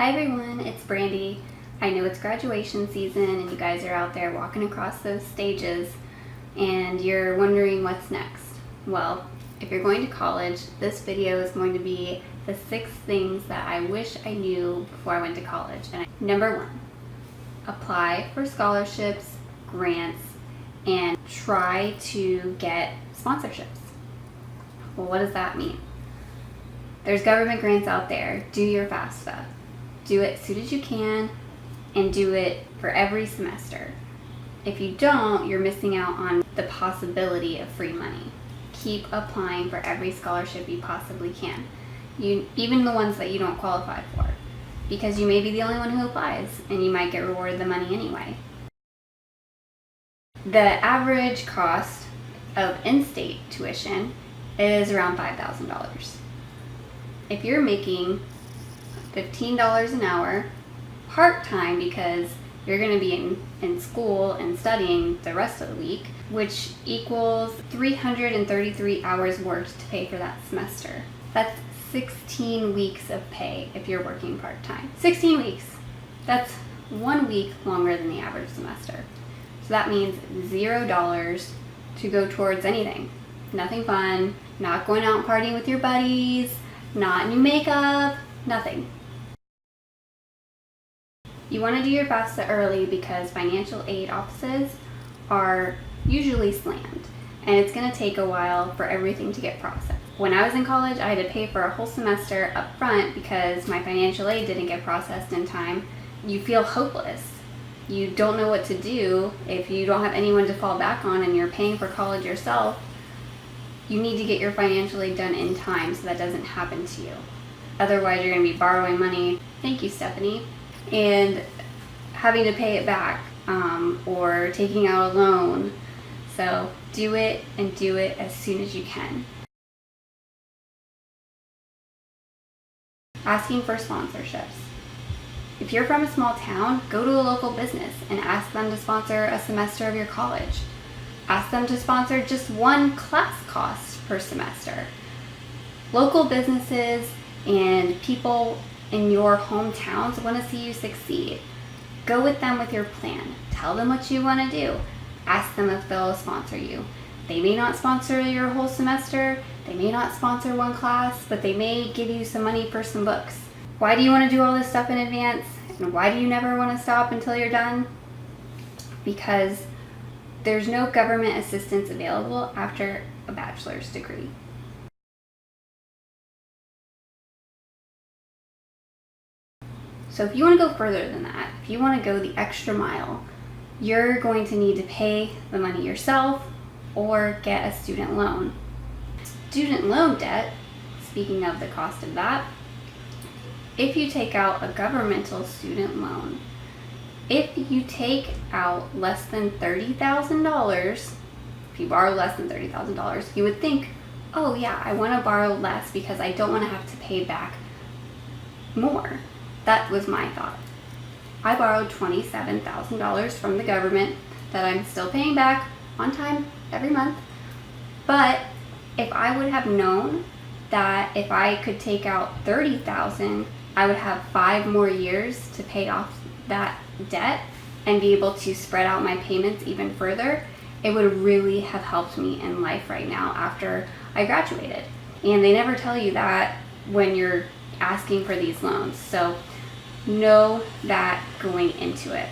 Hi everyone, it's Brandy. I know it's graduation season and you guys are out there walking across those stages and you're wondering what's next. Well, if you're going to college, this video is going to be the 6 things that I wish I knew before I went to college. And number 1, apply for scholarships, grants, and try to get sponsorships. Well, what does that mean? There's government grants out there. Do your FAFSA. Do it as soon as you can and do it for every semester. If you don't, you're missing out on the possibility of free money. Keep applying for every scholarship you possibly can, even the ones that you don't qualify for, because you may be the only one who applies and you might get rewarded the money anyway. The average cost of in-state tuition is around $5,000. If you're making $15 an hour part-time because you're going to be in school and studying the rest of the week, which equals 333 hours worked to pay for that semester. That's 16 weeks of pay if you're working part-time. 16 weeks. That's 1 week longer than the average semester. So that means $0 to go towards anything. Nothing fun, not going out and partying with your buddies, not new makeup, nothing. You want to do your FAFSA early because financial aid offices are usually slammed and it's going to take a while for everything to get processed. When I was in college, I had to pay for a whole semester up front because my financial aid didn't get processed in time. You feel hopeless. You don't know what to do if you don't have anyone to fall back on and you're paying for college yourself. You need to get your financial aid done in time so that doesn't happen to you. Otherwise, you're going to be borrowing money. Thank you, Stephanie. And having to pay it back or taking out a loan. So do it and do it as soon as you can. Asking for sponsorships. If you're from a small town, go to a local business and ask them to sponsor a semester of your college. Ask them to sponsor just one class cost per semester. Local businesses and people in your hometowns want to see you succeed. Go with them with your plan. Tell them what you want to do. Ask them if they'll sponsor you. They may not sponsor your whole semester. They may not sponsor one class, but they may give you some money for some books. Why do you want to do all this stuff in advance? And why do you never want to stop until you're done? Because there's no government assistance available after a bachelor's degree. So if you want to go further than that, if you want to go the extra mile, you're going to need to pay the money yourself or get a student loan. Student loan debt, speaking of the cost of that, if you take out a governmental student loan, if you take out less than $30,000, if you borrow less than $30,000, you would think, oh yeah, I want to borrow less because I don't want to have to pay back more. That was my thought. I borrowed $27,000 from the government that I'm still paying back on time every month. But if I would have known that if I could take out $30,000, I would have 5 more years to pay off that debt and be able to spread out my payments even further, it would really have helped me in life right now after I graduated. And they never tell you that when you're asking for these loans. So know that going into it.